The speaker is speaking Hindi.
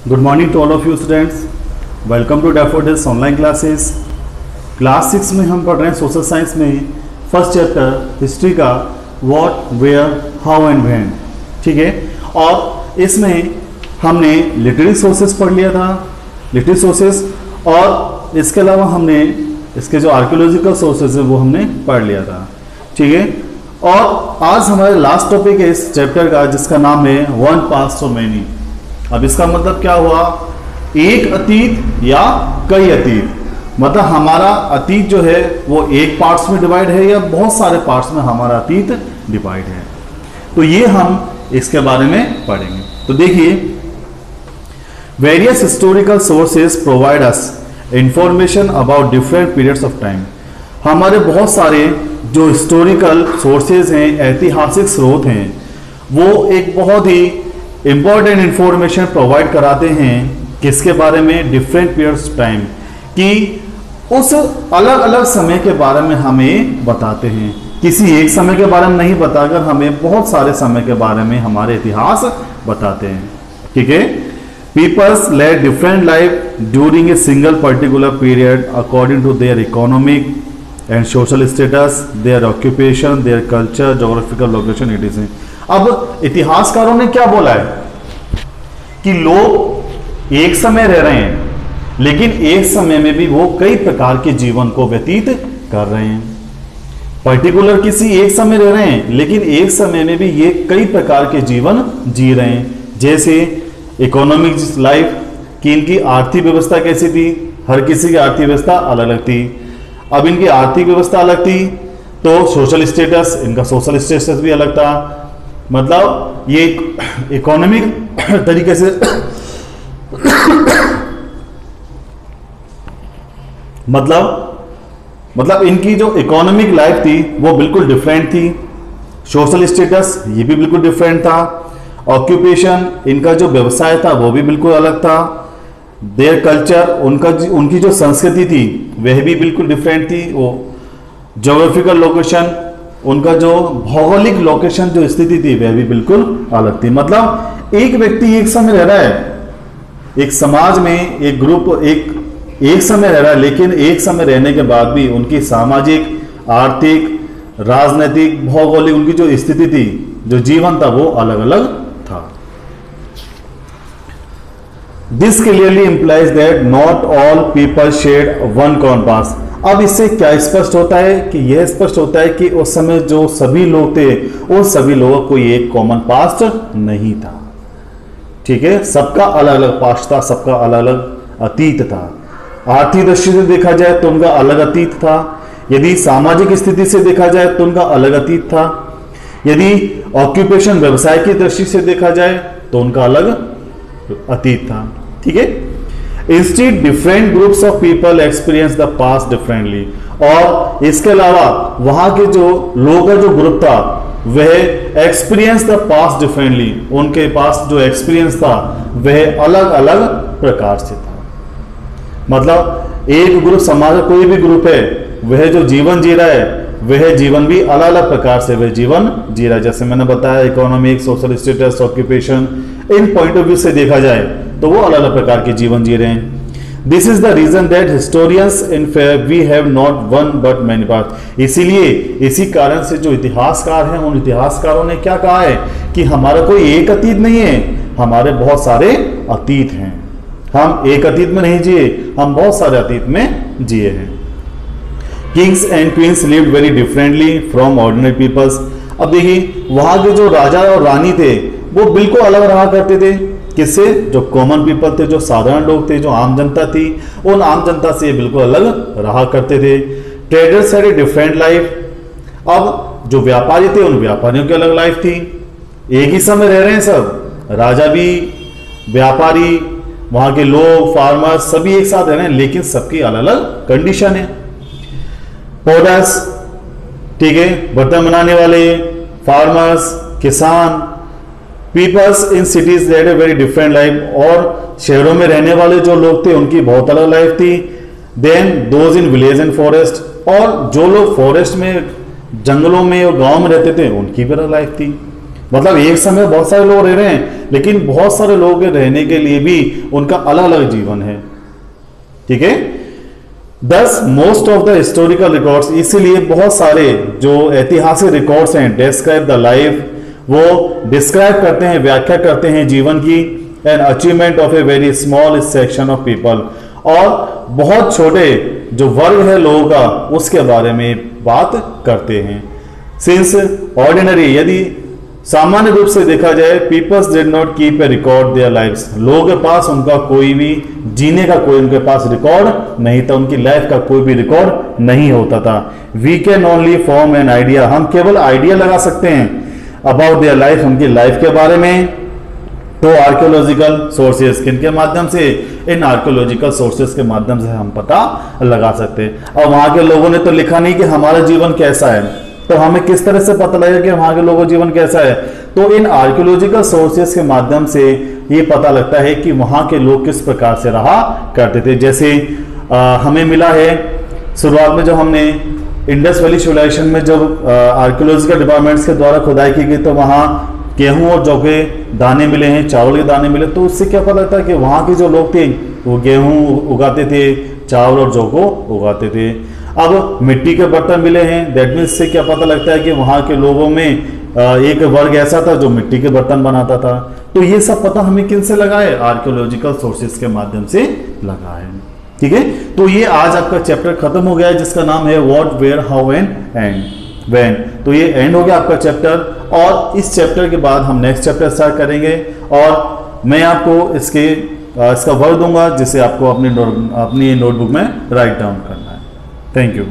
Good morning to all of you students. Welcome to Daffodils online classes. Class 6 में हम पढ़ रहे हैं सोशल साइंस में फर्स्ट चैप्टर हिस्ट्री का what, where, how and when. ठीक है, और इसमें हमने लिटरेरी सोर्सेस पढ़ लिया था, लिटरेरी सोर्सेस, और इसके अलावा हमने इसके जो आर्कियोलॉजिकल सोर्सेज है वो हमने पढ़ लिया था। ठीक है, और आज हमारा लास्ट टॉपिक है इस चैप्टर का जिसका नाम है वन पास्ट सो मैनी। अब इसका मतलब क्या हुआ, एक अतीत या कई अतीत। मतलब हमारा अतीत जो है वो एक पार्ट्स में डिवाइड है या बहुत सारे पार्ट्स में हमारा अतीत डिवाइड है। तो ये हम इसके बारे में पढ़ेंगे। तो देखिए, various historical sources provide us information about different periods of time. हमारे बहुत सारे जो हिस्टोरिकल सोर्सेज हैं, ऐतिहासिक स्रोत हैं, वो एक बहुत ही इंपॉर्टेंट इंफॉर्मेशन प्रोवाइड कराते हैं किसके बारे में, डिफरेंट पीरियड्स ऑफ टाइम, कि उस अलग अलग समय के बारे में हमें बताते हैं। किसी एक समय के बारे में नहीं बताकर हमें बहुत सारे समय के बारे में हमारे इतिहास बताते हैं। ठीक है, peoples led different life during a single particular period according to their economic and social status, their occupation, their culture, geographical location, it is. अब इतिहासकारों ने क्या बोला है कि लोग एक समय रह रहे हैं, लेकिन एक समय में भी वो कई प्रकार के जीवन को व्यतीत कर रहे हैं। पर्टिकुलर किसी एक समय रह रहे हैं, लेकिन एक समय में भी ये कई प्रकार के जीवन जी रहे हैं। जैसे इकोनॉमिक लाइफ, कि इनकी आर्थिक व्यवस्था कैसी थी, हर किसी की आर्थिक व्यवस्था अलग अलग थी। अब इनकी आर्थिक व्यवस्था अलग थी तो सोशल स्टेटस, इनका सोशल स्टेटस भी अलग था। मतलब ये इकोनॉमिक तरीके से मतलब इनकी जो इकोनॉमिक लाइफ थी वो बिल्कुल डिफरेंट थी। सोशल स्टेटस ये भी बिल्कुल डिफरेंट था। ऑक्यूपेशन, इनका जो व्यवसाय था वो भी बिल्कुल अलग था। देयर कल्चर, उनकी जो संस्कृति थी वह भी बिल्कुल डिफरेंट थी। वो जोग्राफिकल लोकेशन, उनका जो भौगोलिक लोकेशन जो स्थिति थी वह भी बिल्कुल अलग थी। मतलब एक व्यक्ति एक समय रह रहा है, एक समाज में एक ग्रुप एक समय रह रहा है, लेकिन एक समय रहने के बाद भी उनकी सामाजिक, आर्थिक, राजनीतिक, भौगोलिक उनकी जो स्थिति थी, जो जीवन था वो अलग अलग था। This clearly implies that not all people share one common past. अब इससे क्या स्पष्ट होता है कि यह स्पष्ट होता है कि उस समय जो सभी लोग थे उन सभी लोगों को एक कॉमन पास्ट नहीं था। ठीक है, सबका अलग अलग पास्ट था, सबका अलग अलग अतीत था। आर्थिक दृष्टि से देखा जाए तो उनका अलग अतीत था। यदि सामाजिक स्थिति से देखा जाए तो उनका अलग अतीत था। यदि ऑक्यूपेशन, व्यवसाय की दृष्टि से देखा जाए तो उनका अलग अतीत था। ठीक है, instead different groups of people experience the past differently. और इसके अलावा वहां के जो लोगों का जो ग्रुप था वह एक्सपीरियंस द पास्ट डिफरेंटली, उनके पास जो एक्सपीरियंस था वह अलग अलग प्रकार से था। मतलब एक ग्रुप, समाज का कोई भी ग्रुप है, वह जो जीवन जी रहा है वह जीवन भी अलग अलग प्रकार से वह जीवन जी रहा है। जैसे मैंने बताया, economic, social status, occupation, in point of view से देखा जाए तो वो अलग अलग प्रकार के जीवन जी रहे हैं। This is the reason that historians in we have not one but many part. इसीलिए इसी कारण से जो इतिहासकार हैं, उन इतिहासकारों ने क्या कहा है कि हमारा कोई एक अतीत नहीं है, हमारे बहुत सारे अतीत हैं। हम एक अतीत में नहीं जिए, हम बहुत सारे अतीत में जिए हैं। Kings and queens lived very differently from ordinary peoples. अब देखिए, वहां के जो राजा और रानी थे वो बिल्कुल अलग रहा करते थे। किससे? जो कॉमन पीपल थे, जो साधारण लोग थे, जो आम जनता थी, उन आम जनता से ये बिल्कुल अलग रहा करते थे। Traders had a different life. अब जो व्यापारी थे उन व्यापारियों की अलग लाइफ थी। एक ही समय रह रहे हैं सब, राजा भी, व्यापारी, वहां के लोग, फार्मर्स, सभी एक साथ रह रहे हैं, लेकिन सबकी अलग अलग कंडीशन है। पौधर्स, ठीक है, बर्तन बनाने वाले, फार्मर्स, किसान, peoples in cities led a very different life. और शहरों में रहने वाले जो लोग थे उनकी बहुत अलग लाइफ थी। Then those in village and forest, और जो लोग फॉरेस्ट में, जंगलों में और गांव में रहते थे उनकी भी अलग लाइफ थी। मतलब एक समय बहुत सारे लोग रह रहे हैं, लेकिन बहुत सारे लोगों के रहने के लिए भी उनका अलग अलग जीवन है। ठीक है, दस most of the historical records, इसीलिए बहुत सारे जो ऐतिहासिक रिकॉर्ड्स हैं, डिस्क्राइब द लाइफ, वो डिस्क्राइब करते हैं, व्याख्या करते हैं जीवन की, an achievement of a very small section of people, और बहुत छोटे जो वर्ग है लोगों का उसके बारे में बात करते हैं। सिंस ऑर्डिनरी, यदि सामान्य रूप से देखा जाए, peoples did not keep a record their lives, लोगों के पास उनका कोई भी जीने का कोई उनके पास रिकॉर्ड नहीं था, उनकी लाइफ का कोई भी रिकॉर्ड नहीं होता था। We can only form an idea, हम केवल आइडिया लगा सकते हैं अबाउट देयर लाइफ, उनकी लाइफ के बारे में। तो आर्कियोलॉजिकल सोर्सेस, किनके माध्यम से? इन आर्कियोलॉजिकल सोर्सेस के माध्यम से हम पता लगा सकते हैं। और वहां के लोगों ने तो लिखा नहीं कि हमारा जीवन कैसा है, तो हमें किस तरह से पता लगेगा कि वहां के लोगों का जीवन कैसा है? तो इन आर्कियोलॉजिकल सोर्सेस के माध्यम से ये पता लगता है कि वहां के लोग किस प्रकार से रहा करते थे। जैसे हमें मिला है शुरुआत में जब हमने इंडस वैली सिविलाइजेशन में जब आर्कियोलॉजिकल डिपार्टमेंट्स के द्वारा खुदाई की गई, तो वहां गेहूं और जौ के दाने मिले हैं, चावल के दाने मिले, तो उससे क्या पता लगता है कि वहां के जो लोग थे वो गेहूं उगाते थे, चावल और जौ को उगाते थे। अब मिट्टी के बर्तन मिले हैं, दैट मीन्स से क्या पता लगता है कि वहां के लोगों में एक वर्ग ऐसा था जो मिट्टी के बर्तन बनाता था। तो ये सब पता हमें किन से लगा है? आर्कियोलॉजिकल सोर्सेस के माध्यम से लगा है। ठीक है, तो ये आज आपका चैप्टर खत्म हो गया है जिसका नाम है what, where, how and when. तो ये एंड हो गया आपका चैप्टर, और इस चैप्टर के बाद हम नेक्स्ट चैप्टर स्टार्ट करेंगे, और मैं आपको इसका वर्ड दूंगा जिसे आपको अपनी नोटबुक में राइट डाउन करना है। Thank you.